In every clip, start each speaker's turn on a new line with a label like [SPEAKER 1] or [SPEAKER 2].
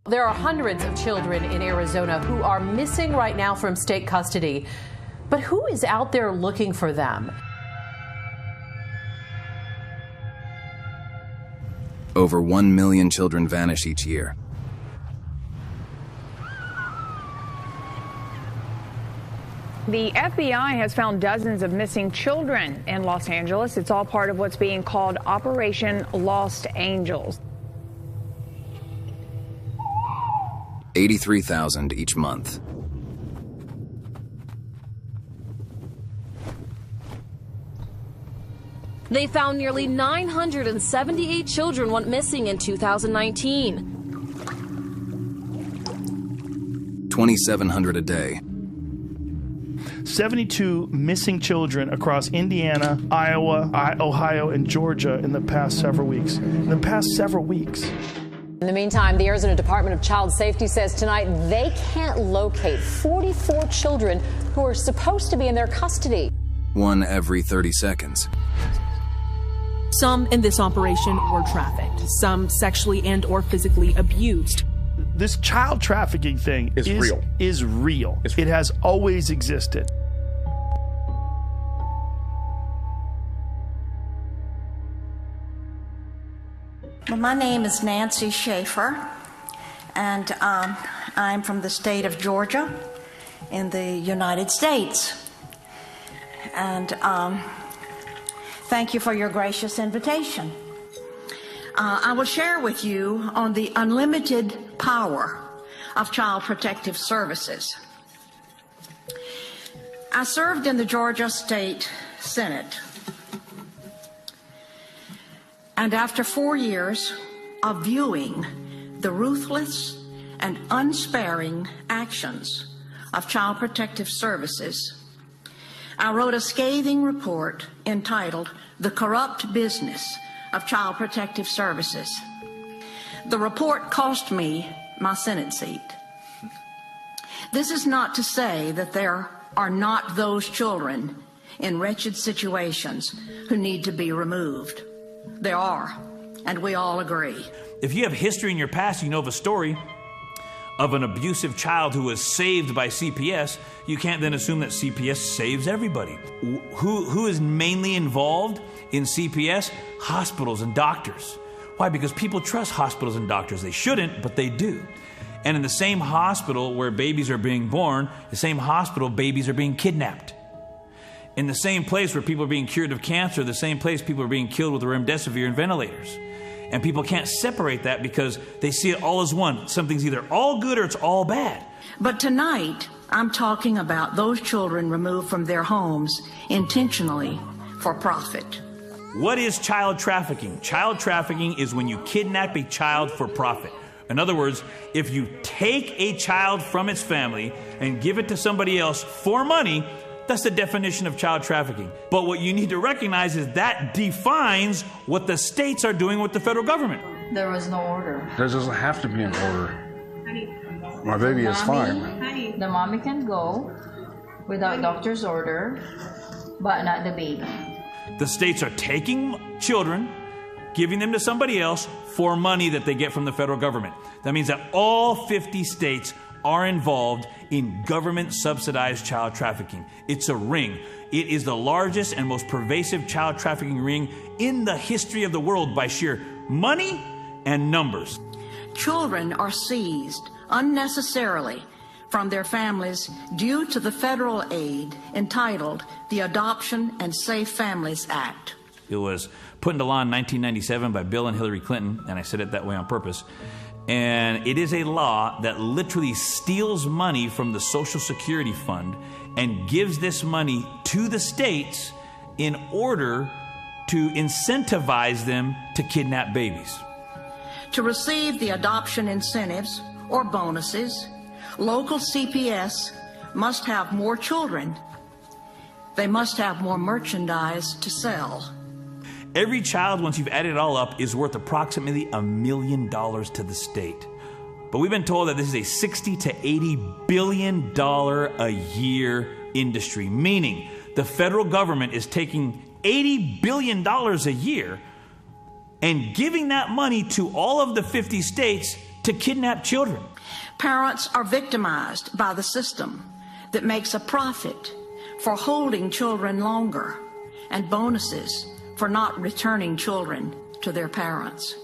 [SPEAKER 1] There are hundreds of children in Arizona who are missing right now from state custody. But who is out there looking for them?
[SPEAKER 2] Over 1 million children vanish each year.
[SPEAKER 3] The FBI has found dozens of missing children in Los Angeles. It's all part of what's being called Operation Lost Angels.
[SPEAKER 2] 83,000 each month.
[SPEAKER 4] They found nearly 978 children went missing in 2019.
[SPEAKER 2] 2,700 a day.
[SPEAKER 5] 72 missing children across Indiana, Iowa, Ohio, and Georgia in the past several weeks.
[SPEAKER 6] In the meantime, the Arizona Department of Child Safety says tonight they can't locate 44 children who are supposed to be in their custody.
[SPEAKER 2] One every 30 seconds.
[SPEAKER 7] Some in this operation were trafficked, some sexually and or physically abused.
[SPEAKER 5] This child trafficking thing is real. It has always existed.
[SPEAKER 8] Well, my name is Nancy Schaefer, and I'm from the state of Georgia in the United States. And thank you for your gracious invitation. I will share with you on the unlimited power of Child Protective Services. I served in the Georgia State Senate. And after 4 years of viewing the ruthless and unsparing actions of Child Protective Services, I wrote a scathing report entitled "The Corrupt Business of Child Protective Services." The report cost me my Senate seat. This is not to say that there are not those children in wretched situations who need to be removed. There are, and we all agree.
[SPEAKER 9] If you have history in your past, you know of a story of an abusive child who was saved by CPS, you can't then assume that CPS saves everybody. Who is mainly involved in CPS? Hospitals and doctors. Why? Because people trust hospitals and doctors. They shouldn't, but they do. And in the same hospital where babies are being born, the same hospital, babies are being kidnapped. In the same place where people are being cured of cancer, the same place people are being killed with remdesivir and ventilators. And people can't separate that because they see it all as one. Something's either all good or it's all bad.
[SPEAKER 8] But tonight, I'm talking about those children removed from their homes intentionally for profit.
[SPEAKER 9] What is child trafficking? Child trafficking is when you kidnap a child for profit. In other words, if you take a child from its family and give it to somebody else for money, that's the definition of child trafficking. But what you need to recognize is that defines what the states are doing with the federal government.
[SPEAKER 10] There was no order.
[SPEAKER 11] There doesn't have to be an order. My baby is fine.
[SPEAKER 10] The mommy can go without doctor's order, but not the baby.
[SPEAKER 9] The states are taking children, giving them to somebody else for money that they get from the federal government. That means that all 50 states are involved in government-subsidized child trafficking. It's a ring. It is the largest and most pervasive child trafficking ring in the history of the world by sheer money and numbers.
[SPEAKER 8] Children are seized unnecessarily from their families due to the federal aid entitled the Adoption and Safe Families Act.
[SPEAKER 9] It was put into law in 1997 by Bill and Hillary Clinton, and I said it that way on purpose. And it is a law that literally steals money from the Social Security Fund and gives this money to the states in order to incentivize them to kidnap babies.
[SPEAKER 8] To receive the adoption incentives or bonuses, local CPS must have more children. They must have more merchandise to sell.
[SPEAKER 9] Every child, once you've added it all up, is worth approximately $1 million to the state. But we've been told that this is a $60 to $80 billion a year industry, meaning the federal government is taking $80 billion a year and giving that money to all of the 50 states to kidnap children.
[SPEAKER 8] Parents are victimized by the system that makes a profit for holding children longer and bonuses for not returning children to their parents.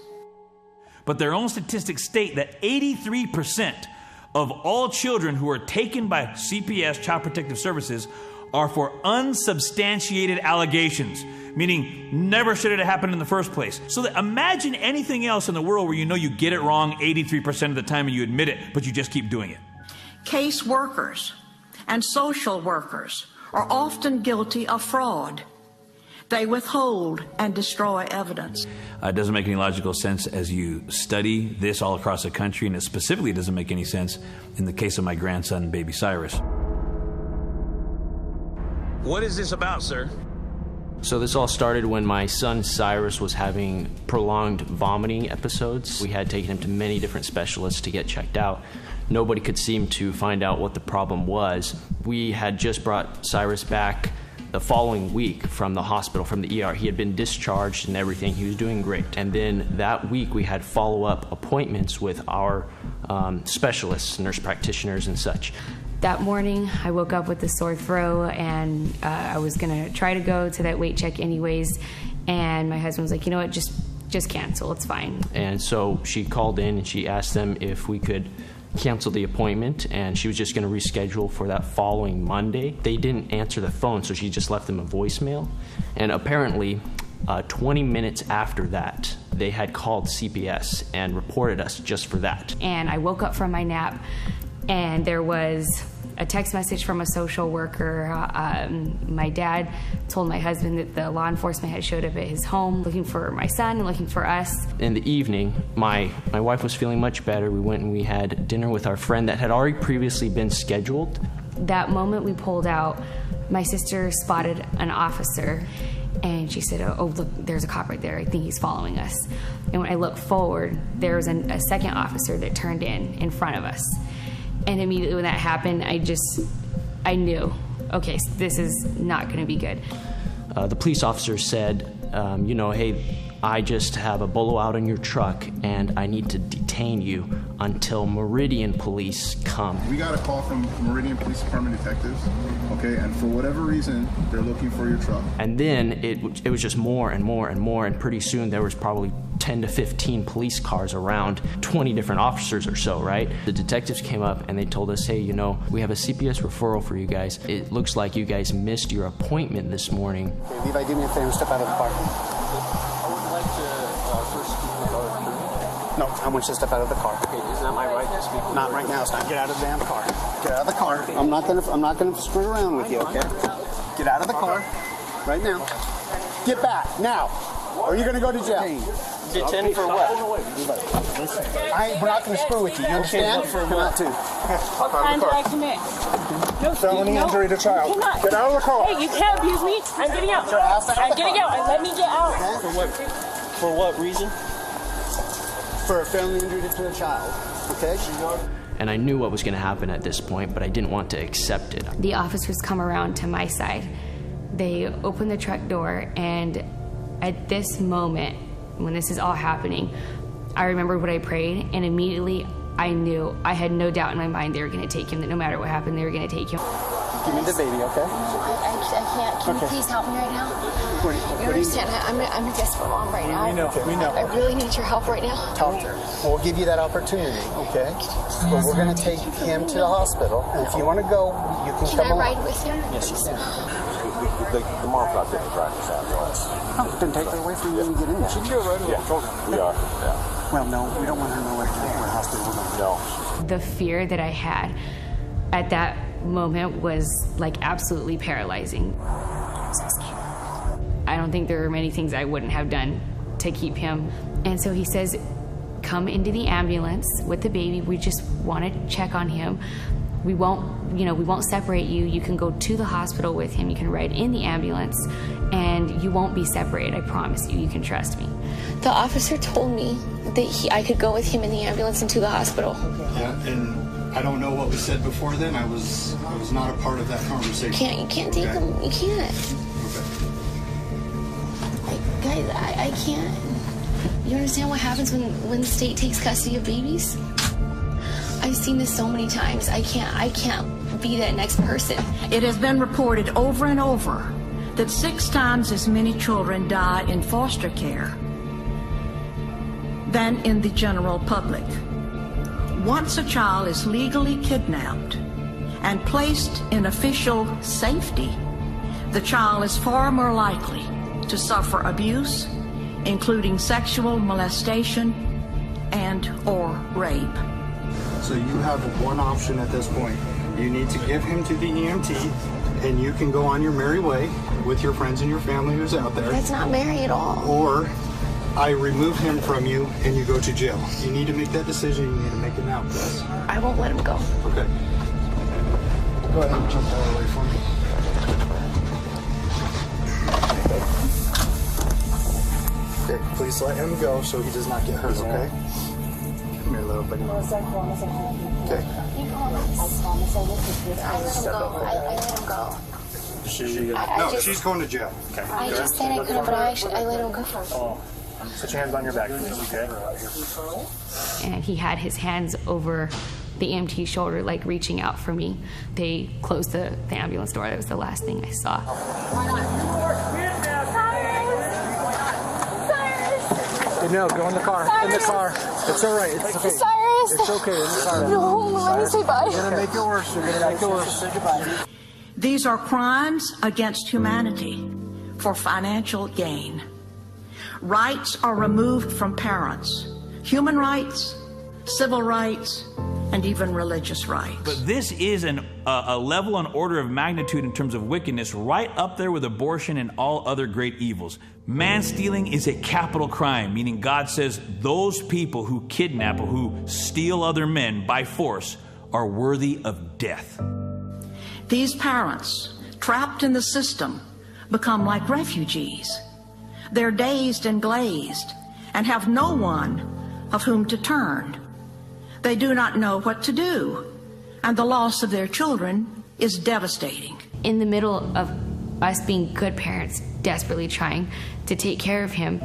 [SPEAKER 9] But their own statistics state that 83% of all children who are taken by CPS, Child Protective Services, are for unsubstantiated allegations, meaning never should it have happened in the first place. So that imagine anything else in the world where you know you get it wrong 83% of the time and you admit it, but you just keep doing it.
[SPEAKER 8] Case workers and social workers are often guilty of fraud. They withhold and destroy evidence.
[SPEAKER 9] It doesn't make any logical sense as you study this all across the country, and it specifically doesn't make any sense in the case of my grandson, baby Cyrus.
[SPEAKER 12] What is this about, sir?
[SPEAKER 13] So this all started when my son Cyrus was having prolonged vomiting episodes. We had taken him to many different specialists to get checked out. Nobody could seem to find out what the problem was. We had just brought Cyrus back the following week from the hospital, from the ER. He had been discharged and everything. He was doing great. And then that week we had follow-up appointments with our specialists, nurse practitioners and such.
[SPEAKER 14] That morning, I woke up with a sore throat, and I was going to try to go to that weight check anyways. And my husband was like, you know what, just cancel. It's fine.
[SPEAKER 13] And so she called in and she asked them if we could cancel the appointment, and she was just going to reschedule for that following Monday. They didn't answer the phone, so she just left them a voicemail. And apparently, 20 minutes after that, they had called CPS and reported us just for that.
[SPEAKER 14] And I woke up from my nap, and there was a text message from a social worker. My dad told my husband that the law enforcement had showed up at his home looking for my son and looking for us.
[SPEAKER 13] In the evening, my wife was feeling much better. We went and we had dinner with our friend that had already previously been scheduled.
[SPEAKER 14] That moment we pulled out, my sister spotted an officer, and she said, oh, look, there's a cop right there. I think he's following us. And when I looked forward, there was a second officer that turned in front of us. And immediately when that happened, I knew, okay, this is not going to be good.
[SPEAKER 13] The police officer said, you know, hey, I just have a bolo out in your truck, and I need to detain you until Meridian Police come.
[SPEAKER 15] We got a call from Meridian Police Department detectives, okay, and for whatever reason, they're looking for your truck.
[SPEAKER 13] And then it was just more and more and more, and pretty soon there was probably 10 to 15 police cars around, 20 different officers or so, right? The detectives came up and they told us, hey, you know, we have a CPS referral for you guys. It looks like you guys missed your appointment this morning.
[SPEAKER 16] Okay, Levi, do me a favor, step out of the car.
[SPEAKER 12] I would like to first speak with our attorney.
[SPEAKER 16] No, I want you to step out of the car.
[SPEAKER 12] Okay, isn't that my right to speak with
[SPEAKER 16] Not right now, it's not. Get out of the damn car. Get out of the car. I'm not gonna screw around with you, okay? Get out of the car. Right now. Get back, now. Or you're gonna go to jail.
[SPEAKER 12] Detained for what?
[SPEAKER 16] We're not gonna screw with you, you understand?
[SPEAKER 12] For
[SPEAKER 16] Come out too.
[SPEAKER 17] What crime did I commit? No,
[SPEAKER 16] felony injury to child. Get out of the car.
[SPEAKER 17] Hey, you can't abuse me. I'm getting out. I'm getting out. Let me get out.
[SPEAKER 16] Okay.
[SPEAKER 12] For what reason?
[SPEAKER 16] For a felony injury to a child. Okay?
[SPEAKER 13] And I knew what was going to happen at this point, but I didn't want to accept it.
[SPEAKER 14] The officers come around to my side. They open the truck door, and at this moment, when this is all happening, I remembered what I prayed, and immediately I knew, I had no doubt in my mind they were going to take him, that no matter what happened, they were going to take him.
[SPEAKER 16] Give me the baby, okay?
[SPEAKER 18] I can't. Can you please help me right now? You understand? I'm a desperate mom right now.
[SPEAKER 16] We know.
[SPEAKER 18] I really need your help right now.
[SPEAKER 16] Talk to her. We'll give you that opportunity, okay? But we're going to take him to the hospital. And if you want to go, you can come along.
[SPEAKER 18] Can I ride with him?
[SPEAKER 16] Yes, you can.
[SPEAKER 12] The mom's not getting practice after all.
[SPEAKER 16] Oh, then take her away from you and get in there.
[SPEAKER 12] She can go right away. Yeah, we are. Yeah.
[SPEAKER 16] Well, no, we don't want her to know where hospital we're going.
[SPEAKER 12] No.
[SPEAKER 14] The fear that I had at that moment was like absolutely paralyzing. I'm so scared. I don't think there were many things I wouldn't have done to keep him. And so he says, come into the ambulance with the baby. We just want to check on him. We won't separate you. You can go to the hospital with him. You can ride in the ambulance, and you won't be separated. I promise you. You can trust me.
[SPEAKER 18] The officer told me that I could go with him in the ambulance into the hospital.
[SPEAKER 11] Yeah, and I don't know what was said before then. I was not a part of that conversation.
[SPEAKER 18] You can't take him. You can't.
[SPEAKER 11] Okay.
[SPEAKER 18] Guys, I can't. You understand what happens when the state takes custody of babies? I've seen this so many times. I can't be that next person.
[SPEAKER 8] It has been reported over and over that 6 times as many children die in foster care than in the general public. Once a child is legally kidnapped and placed in official safety, the child is far more likely to suffer abuse, including sexual molestation and/or rape.
[SPEAKER 11] So you have one option at this point. You need to give him to the EMT, and you can go on your merry way with your friends and your family who's out there.
[SPEAKER 18] That's not merry at all.
[SPEAKER 11] Or I remove him from you and you go to jail. You need to make that decision. You need to make it now, please.
[SPEAKER 18] I won't let him go.
[SPEAKER 11] Okay. Go ahead and jump out of the way for me. Okay, please let him go so he does not get hurt, okay? Come here, little buddy. Okay.
[SPEAKER 18] You promise? I promise I will take this. I let him go. I let him go.
[SPEAKER 11] No, she's going to jail. Okay.
[SPEAKER 18] I just said I couldn't, but I let him go.
[SPEAKER 12] Oh. Put your hands on your back, okay?
[SPEAKER 14] And he had his hands over the EMT's shoulder, like reaching out for me. They closed the ambulance door. That was the last thing I saw.
[SPEAKER 12] No, go in the car. Cyrus. In the car. It's all right. It's okay.
[SPEAKER 18] Cyrus.
[SPEAKER 12] It's okay. In the car.
[SPEAKER 18] No, let me say bye.
[SPEAKER 12] You're going to make it worse. You're going to make it worse. Say goodbye.
[SPEAKER 8] These are crimes against humanity for financial gain. Rights are removed from parents. Human rights, civil rights, and even religious rights.
[SPEAKER 9] But this is a level and order of magnitude in terms of wickedness right up there with abortion and all other great evils. Man stealing is a capital crime, meaning God says those people who kidnap or who steal other men by force are worthy of death.
[SPEAKER 8] These parents, trapped in the system, become like refugees. They're dazed and glazed and have no one of whom to turn. They do not know what to do, and the loss of their children is devastating.
[SPEAKER 14] In the middle of us being good parents, desperately trying to take care of him,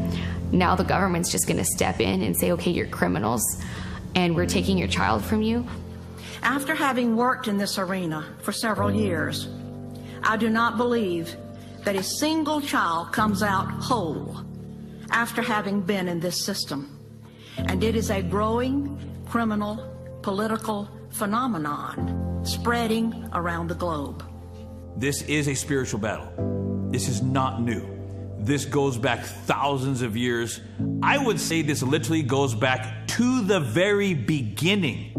[SPEAKER 14] now the government's just going to step in and say, okay, you're criminals, and we're taking your child from you.
[SPEAKER 8] After having worked in this arena for several years, I do not believe that a single child comes out whole after having been in this system. And it is a growing criminal political phenomenon spreading around the globe.
[SPEAKER 9] This is a spiritual battle. This is not new. This goes back thousands of years. I would say this literally goes back to the very beginning